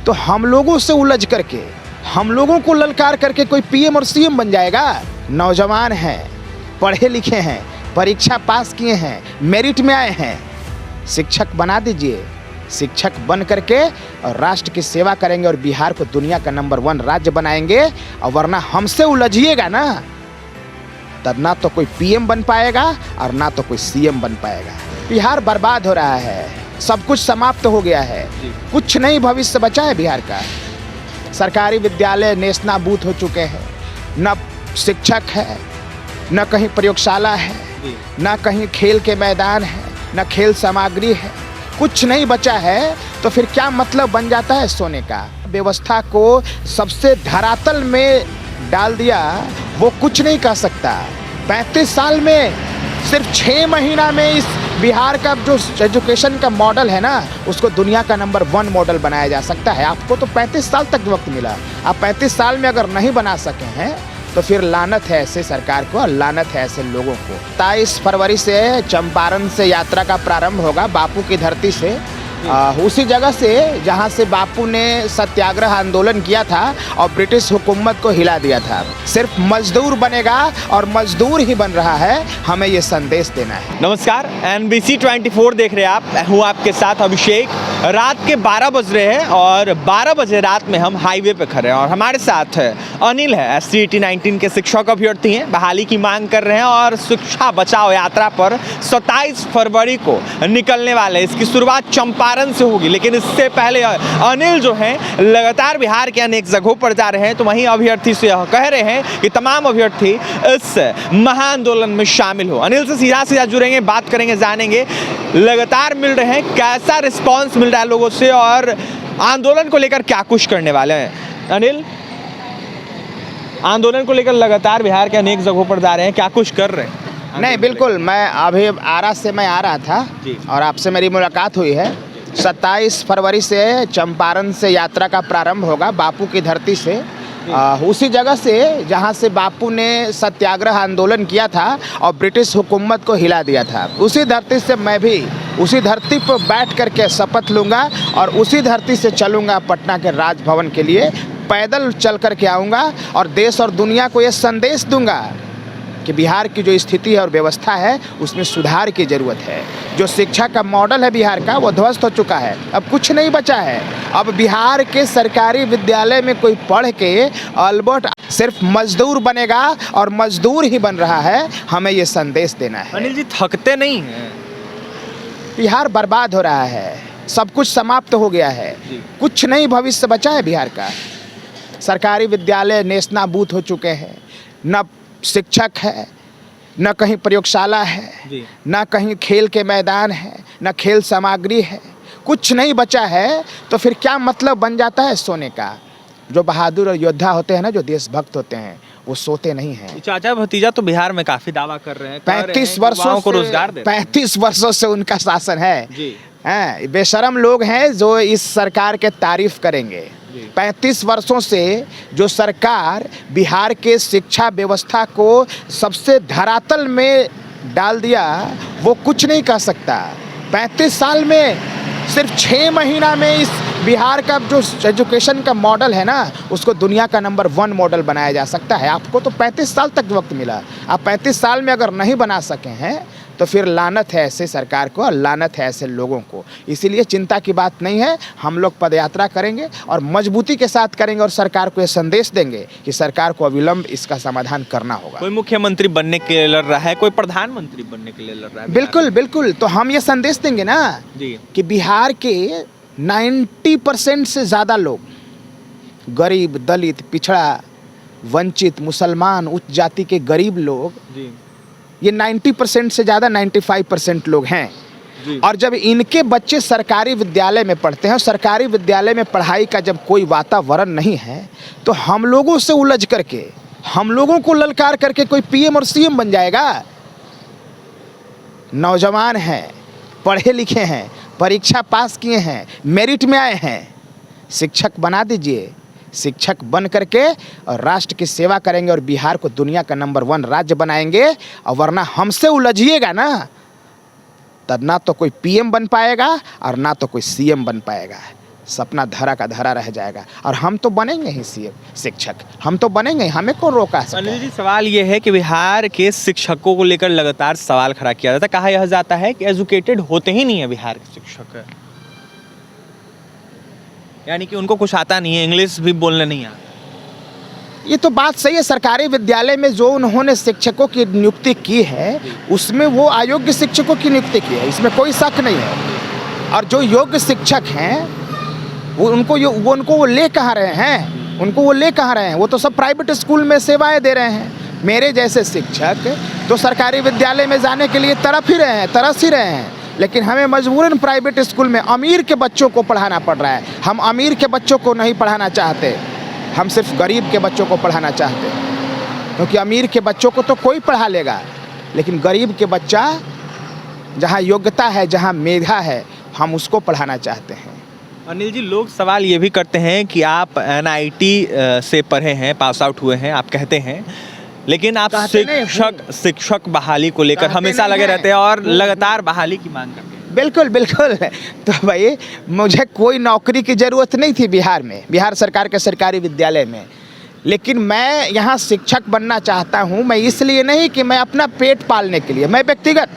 तो हम लोगों से उलझ करके, हम लोगों को ललकार करके कोई पीएम और सीएम बन जाएगा? नौजवान हैं, पढ़े लिखे हैं, परीक्षा पास किए हैं, मेरिट में आए हैं, शिक्षक बना दीजिए। शिक्षक बन करके और राष्ट्र की सेवा करेंगे और बिहार को दुनिया का नंबर 1 राज्य बनाएंगे। और वरना हमसे उलझिएगा ना, तब ना तो कोई पीएम बन पाएगा और ना तो कोई सीएम बन पाएगा। बिहार बर्बाद हो रहा है, सब कुछ समाप्त हो गया है, कुछ नहीं भविष्य बचा है बिहार का। सरकारी विद्यालय नेस्तनाबूत हो चुके हैं, न शिक्षक है, न कहीं प्रयोगशाला है, न कहीं खेल के मैदान है, न खेल सामग्री है, कुछ नहीं बचा है। तो फिर क्या मतलब बन जाता है सोने का? व्यवस्था को सबसे धरातल में डाल दिया, वो कुछ नहीं कह सकता। 35 साल में सिर्फ 6 महीना में इस बिहार का जो एजुकेशन का मॉडल है ना, उसको दुनिया का नंबर 1 मॉडल बनाया जा सकता है। आपको तो 35 साल तक वक्त मिला, आप 35 साल में अगर नहीं बना सके हैं तो फिर लानत है ऐसे सरकार को और लानत है ऐसे लोगों को। 27 फरवरी से चंपारण से यात्रा का प्रारंभ होगा, बापू की धरती से, उसी जगह से जहां से बापू ने सत्याग्रह आंदोलन किया था और ब्रिटिश हुकूमत को हिला दिया था। सिर्फ मजदूर बनेगा और मजदूर ही बन रहा है, हमें ये संदेश देना है। नमस्कार, NBC 24 देख रहे हैं आप, हूँ आपके साथ अभिषेक। रात के 12 बज रहे हैं और 12 बजे रात में हम हाईवे पे खड़े हैं और हमारे साथ अनिल है, SCET 19 के शिक्षक अभ्यर्थी हैं, बहाली की मांग कर रहे हैं और शिक्षा बचाओ यात्रा पर 27 फरवरी को निकलने वाले। इसकी शुरुआत चंपारण से होगी, लेकिन इससे पहले अनिल जो हैं लगातार बिहार के अनेक जगहों पर जा रहे हैं। तो वहीं अभ्यर्थी से कह रहे हैं कि तमाम अभ्यर्थी इस महाआंदोलन में शामिल हो। अनिल से सीधा जुड़ेंगे, बात करेंगे, जानेंगे लगातार मिल रहे हैं, कैसा रिस्पॉन्स मिल रहा है लोगों से और आंदोलन को लेकर क्या कुछ करने वाले हैं। अनिल, आंदोलन को लेकर लगातार बिहार के अनेक जगहों पर जा रहे हैं, क्या कुछ कर रहे हैं? नहीं, बिल्कुल, मैं अभी आरा से मैं आ रहा था और आपसे मेरी मुलाकात हुई है। 27 फरवरी से चंपारण से यात्रा का प्रारंभ होगा, बापू की धरती से, उसी जगह से जहां से बापू ने सत्याग्रह आंदोलन किया था और ब्रिटिश हुकूमत को हिला दिया था। उसी धरती से मैं भी उसी धरती पर बैठ करके शपथ लूँगा और उसी धरती से चलूँगा पटना के राजभवन के लिए। पैदल चल करके आऊँगा और देश और दुनिया को ये संदेश दूँगा कि बिहार की जो स्थिति है और व्यवस्था है उसमें सुधार की ज़रूरत है। जो शिक्षा का मॉडल है बिहार का, वो ध्वस्त हो चुका है, अब कुछ नहीं बचा है। अब बिहार के सरकारी विद्यालय में कोई पढ़ के अल्बर्ट सिर्फ मजदूर बनेगा और मजदूर ही बन रहा है, हमें ये संदेश देना है। अनिल जी, थकते नहीं हैं? बिहार बर्बाद हो रहा है, सब कुछ समाप्त हो गया है, कुछ नहीं भविष्य बचा है बिहार का। सरकारी विद्यालय नेस्तनाबूत हो चुके हैं, न शिक्षक है, न कहीं प्रयोगशाला है, न कहीं खेल के मैदान है, न खेल सामग्री है, कुछ नहीं बचा है। तो फिर क्या मतलब बन जाता है सोने का? जो बहादुर और योद्धा होते हैं ना, जो देशभक्त होते हैं, वो सोते नहीं हैं। चाचा भतीजा तो बिहार में काफी दावा कर रहे हैं, 35 वर्षों को रोजगार दे, 35 वर्षों से उनका शासन है जी। बेशरम लोग हैं जो इस सरकार के तारीफ करेंगे। 35 वर्षों से जो सरकार बिहार के शिक्षा व्यवस्था को सबसे धरातल में डाल दिया, वो कुछ नहीं कह सकता। 35 साल में सिर्फ 6 महीना में इस बिहार का जो एजुकेशन का मॉडल है ना, उसको दुनिया का नंबर 1 मॉडल बनाया जा सकता है। आपको तो 35 साल तक वक्त मिला, आप 35 साल में अगर नहीं बना सके हैं तो फिर लानत है ऐसे सरकार को और लानत है ऐसे लोगों को। इसीलिए चिंता की बात नहीं है, हम लोग पदयात्रा करेंगे और मजबूती के साथ करेंगे और सरकार को ये संदेश देंगे कि सरकार को अविलंब इसका समाधान करना होगा। कोई मुख्यमंत्री बनने के लिए लड़ रहा है, कोई प्रधानमंत्री बनने के लिए लड़ रहा है। बिल्कुल बिल्कुल, तो हम ये संदेश देंगे ना जी कि बिहार के 90% से ज़्यादा लोग, गरीब, दलित, पिछड़ा, वंचित, मुसलमान, उच्च जाति के गरीब लोग जी, ये 90% से ज़्यादा 95% लोग हैं। और जब इनके बच्चे सरकारी विद्यालय में पढ़ते हैं, सरकारी विद्यालय में पढ़ाई का जब कोई वातावरण नहीं है, तो हम लोगों से उलझ करके, हम लोगों को ललकार करके कोई पीएम और सीएम बन जाएगा? नौजवान हैं, पढ़े लिखे हैं, परीक्षा पास किए हैं, मेरिट में आए हैं, शिक्षक बना दीजिए। शिक्षक बन करके और राष्ट्र की सेवा करेंगे और बिहार को दुनिया का नंबर 1 राज्य बनाएंगे। और वरना हमसे उलझिएगा ना, तब ना तो कोई पीएम बन पाएगा और ना तो कोई सीएम बन पाएगा। सपना धरा का धरा रह जाएगा। और हम तो बनेंगे ही शिक्षक, हम तो बनेंगे, हमें कौन रोका सकता अनिल है? जी, सवाल ये है कि बिहार के शिक्षकों को लेकर लगातार सवाल खड़ा किया जाता है। कहा यह जाता है कि एजुकेटेड होते ही नहीं है बिहार के शिक्षक, यानी कि उनको कुछ आता नहीं है, इंग्लिश भी बोलने नहीं आता। ये तो बात सही है। सरकारी विद्यालय में जो उन्होंने शिक्षकों की नियुक्ति की है उसमें वो अयोग्य शिक्षकों की नियुक्ति की है, इसमें कोई शक नहीं है। और जो योग्य शिक्षक हैं उनको वो ले कहाँ रहे हैं, उनको वो ले कहाँ रहे हैं? वो तो सब प्राइवेट स्कूल में सेवाएं दे रहे हैं। मेरे जैसे शिक्षक तो सरकारी विद्यालय में जाने के लिए तरस ही रहे हैं, लेकिन हमें मजबूरन प्राइवेट स्कूल में अमीर के बच्चों को पढ़ाना पड़ रहा है। हम अमीर के बच्चों को नहीं पढ़ाना चाहते, हम सिर्फ गरीब के बच्चों को पढ़ाना चाहते हैं। क्योंकि अमीर के बच्चों को तो कोई पढ़ा लेगा, लेकिन गरीब के बच्चा जहाँ योग्यता है, जहाँ मेधा है, हम उसको पढ़ाना चाहते हैं। अनिल जी, लोग सवाल ये भी करते हैं कि आप NIT से पढ़े हैं, पास आउट हुए हैं, आप कहते हैं, लेकिन आप शिक्षक बहाली को लेकर हमेशा लगे रहते हैं और लगातार बहाली की मांग करते हैं। बिल्कुल बिल्कुल। तो भाई मुझे कोई नौकरी की ज़रूरत नहीं थी बिहार में, बिहार सरकार के सरकारी विद्यालय में, लेकिन मैं यहाँ शिक्षक बनना चाहता हूँ। मैं इसलिए नहीं कि मैं अपना पेट पालने के लिए, मैं व्यक्तिगत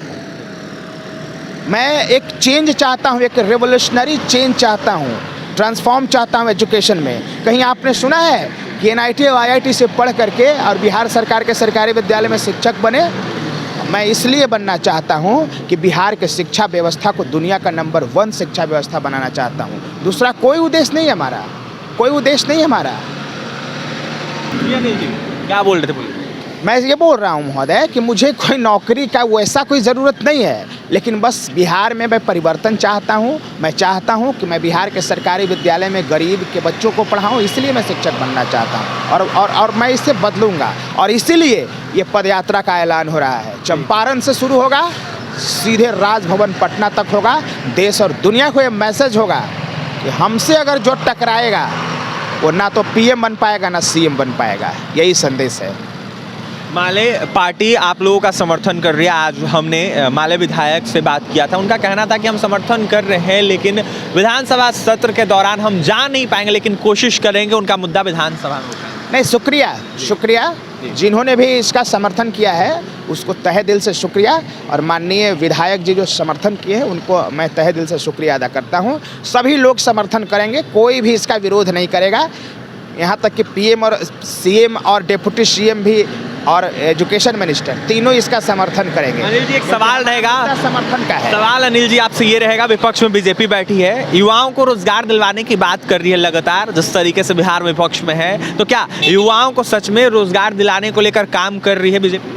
मैं एक चेंज चाहता हूँ, एक रेवोल्यूशनरी चेंज चाहता हूँ, ट्रांसफॉर्म चाहता हूँ एजुकेशन में। कहीं आपने सुना है कि NIT और IIT से पढ़ करके और बिहार सरकार के सरकारी विद्यालय में शिक्षक बने? मैं इसलिए बनना चाहता हूँ कि बिहार के शिक्षा व्यवस्था को दुनिया का नंबर 1 शिक्षा व्यवस्था बनाना चाहता हूँ। दूसरा कोई उद्देश्य नहीं है हमारा, कोई उद्देश्य नहीं है हमारा। क्या बोल रहे थे? बोलिए। मैं ये बोल रहा हूँ महोदय कि मुझे कोई नौकरी का वैसा कोई ज़रूरत नहीं है, लेकिन बस बिहार में मैं परिवर्तन चाहता हूँ। मैं चाहता हूँ कि मैं बिहार के सरकारी विद्यालय में गरीब के बच्चों को पढ़ाऊँ, इसलिए मैं शिक्षक बनना चाहता हूँ। और मैं इसे बदलूँगा, और इसीलिए ये पदयात्रा का ऐलान हो रहा है। चंपारण से शुरू होगा, सीधे राजभवन पटना तक होगा। देश और दुनिया को ये मैसेज होगा कि हमसे अगर जो टकराएगा वो ना तो PM बन पाएगा ना CM बन पाएगा। यही संदेश है। माले पार्टी आप लोगों का समर्थन कर रही है। आज हमने माले विधायक से बात किया था, उनका कहना था कि हम समर्थन कर रहे हैं, लेकिन विधानसभा सत्र के दौरान हम जा नहीं पाएंगे, लेकिन कोशिश करेंगे उनका मुद्दा विधानसभा में उठाएं। नहीं, शुक्रिया जिन्होंने भी इसका समर्थन किया है, उसको तहे दिल से शुक्रिया। और माननीय विधायक जी जो समर्थन किए हैं उनको मैं तहे दिल से शुक्रिया अदा करता हूँ। सभी लोग समर्थन करेंगे, कोई भी इसका विरोध नहीं करेगा। यहाँ तक कि PM और CM और डिप्टी CM भी और एजुकेशन मिनिस्टर तीनों इसका समर्थन करेंगे। अनिल जी, एक सवाल रहेगा, समर्थन का है सवाल अनिल जी आपसे ये रहेगा, विपक्ष में BJP बैठी है, युवाओं को रोजगार दिलवाने की बात कर रही है लगातार, जिस तरीके से बिहार विपक्ष में है, तो क्या युवाओं को सच में रोजगार दिलाने को लेकर काम कर रही है BJP?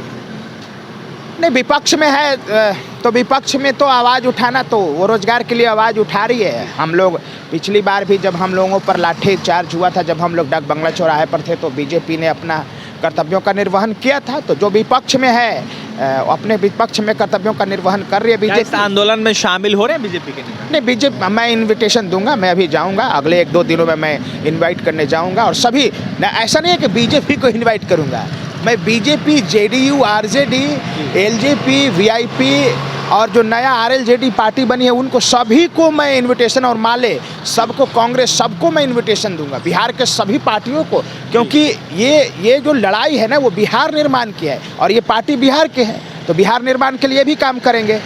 नहीं, विपक्ष में है तो विपक्ष में तो आवाज़ उठाना, तो वो रोजगार के लिए आवाज़ उठा रही है। हम लोग पिछली बार भी जब हम लोगों पर लाठीचार्ज हुआ था, जब हम लोग डाक बंगला चौराहे पर थे, तो BJP ने अपना कर्तव्यों का निर्वहन किया था। तो जो विपक्ष में है अपने विपक्ष में कर्तव्यों का निर्वहन कर रही है BJP। इस आंदोलन में शामिल हो रहे हैं BJP के नेता? नहीं, BJP मैं इनविटेशन दूंगा, मैं अभी जाऊंगा, अगले 1-2 दिनों में मैं इनवाइट करने जाऊंगा। और सभी, ऐसा नहीं है कि BJP को इनवाइट करूंगा, मैं BJP, JDU, RJD, LJP, VIP और जो नया RLJD पार्टी बनी है उनको सभी को मैं इनविटेशन, और माले सबको, कांग्रेस सबको मैं इनविटेशन दूंगा, बिहार के सभी पार्टियों को। क्योंकि ये जो लड़ाई है ना, वो बिहार निर्माण की है और ये पार्टी बिहार के हैं, तो बिहार निर्माण के लिए भी काम करेंगे।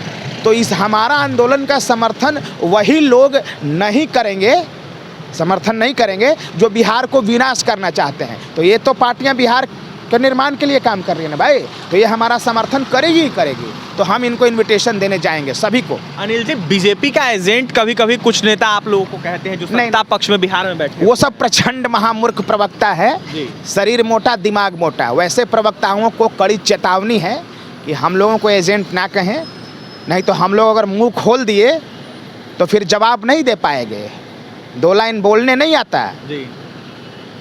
तो इस हमारा आंदोलन का समर्थन वही लोग नहीं करेंगे, समर्थन नहीं करेंगे जो बिहार को विनाश करना चाहते हैं। तो ये तो पार्टियां बिहार के निर्माण के लिए काम कर रही है ना भाई, तो ये हमारा समर्थन करेगी ही करेगी। तो हम इनको इनविटेशन देने जाएंगे सभी को। अनिल जी, BJP का एजेंट कभी कभी कुछ नेता आप लोगों को कहते हैं जो सत्ता पक्ष में बिहार में बैठे हैं, वो सब प्रचंड महामूर्ख प्रवक्ता है, शरीर मोटा दिमाग मोटा। वैसे प्रवक्ताओं को कड़ी चेतावनी है कि हम लोगों को एजेंट ना कहें, नहीं तो हम लोग अगर मुंह खोल दिए तो फिर जवाब नहीं दे पाएंगे। 2 लाइन बोलने नहीं आता जी,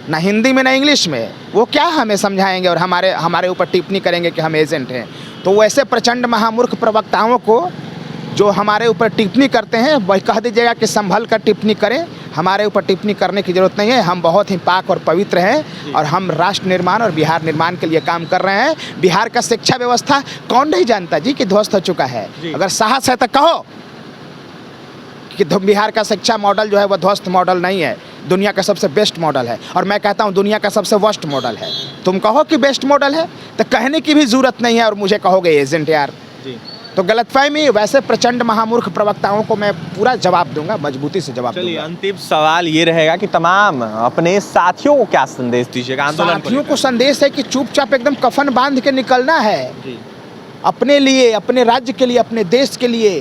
ना हिंदी में ना इंग्लिश में, वो क्या हमें समझाएंगे और हमारे ऊपर टिप्पणी करेंगे कि हम एजेंट हैं। तो वैसे प्रचंड महामूर्ख प्रवक्ताओं को जो हमारे ऊपर टिप्पणी करते हैं, वही कह दीजिएगा कि संभल कर टिप्पणी करें, हमारे ऊपर टिप्पणी करने की जरूरत नहीं है। हम बहुत ही पाक और पवित्र हैं और हम राष्ट्र निर्माण और बिहार निर्माण के लिए काम कर रहे हैं। बिहार का शिक्षा व्यवस्था कौन नहीं जानता जी कि ध्वस्त हो चुका है। अगर साहस है तो कहो कि बिहार का शिक्षा मॉडल जो है वह ध्वस्त मॉडल नहीं है, दुनिया का सबसे बेस्ट मॉडल है, और मैं कहता हूँ दुनिया का सबसे वर्स्ट मॉडल है। तुम कहो कि बेस्ट मॉडल है तो कहने की भी ज़रूरत नहीं है, और मुझे कहोगे एजेंट यार। जी। तो गलतफहमी, वैसे प्रचंड महामूर्ख प्रवक्ताओं को मैं पूरा जवाब दूंगा, मजबूती से जवाब चलिए, दूंगा। अंतिम सवाल ये रहेगा कि तमाम अपने साथियों को क्या संदेश दीजिएगा आंदोलन साथियों को संदेश है कि चुपचाप एकदम कफन बांध के निकलना है, जी। अपने लिए, अपने राज्य के लिए, अपने देश के लिए,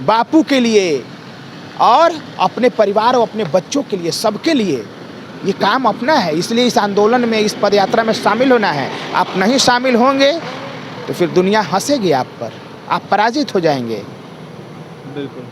बापू के लिए, और अपने परिवार और अपने बच्चों के लिए, सबके लिए ये काम अपना है। इसलिए इस आंदोलन में, इस पदयात्रा में शामिल होना है। आप नहीं शामिल होंगे तो फिर दुनिया हंसेगी आप पर, आप पराजित हो जाएंगे। बिल्कुल।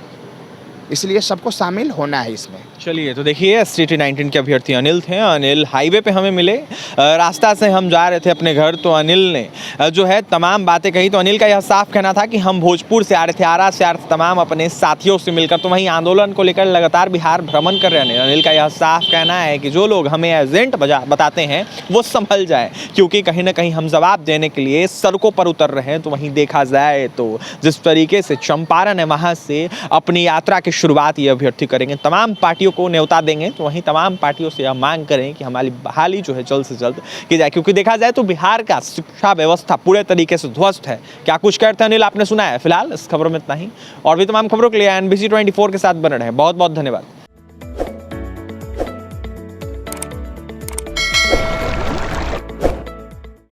इसलिए सबको शामिल होना है इसमें। चलिए, तो देखिए STT-19 के अभ्यर्थी अनिल थे। अनिल हाईवे पे हमें मिले, रास्ता से हम जा रहे थे अपने घर, तो अनिल ने जो है तमाम बातें कही। तो अनिल का यह साफ कहना था कि हम भोजपुर से आ रहे थे, आरा से आ रहे थे, तमाम अपने साथियों से मिलकर। तो वहीं आंदोलन को लेकर लगातार बिहार भ्रमण कर रहे हैं। अनिल का यह साफ कहना है कि जो लोग हमें एजेंट बताते हैं वो संभल जाए, क्योंकि कहीं ना कहीं हम जवाब देने के लिए सड़कों पर उतर रहे हैं। तो वहीं देखा जाए तो जिस तरीके से चंपारण है, वहाँ से अपनी यात्रा की शुरुआत ये अभ्यर्थी करेंगे, तमाम पार्टियों को न्योता देंगे। तो वहीं तमाम पार्टियों से यह मांग करें कि हमारी बहाली जो है जल्द से जल्द की जाए, क्योंकि देखा जाए तो बिहार का शिक्षा व्यवस्था पूरे तरीके से ध्वस्त है। क्या कुछ कहते हैं अनिल, आपने सुना है। फिलहाल इस खबरों में इतना ही, और भी तमाम खबरों के लिए NBC 24 के साथ बने रहें। बहुत बहुत धन्यवाद।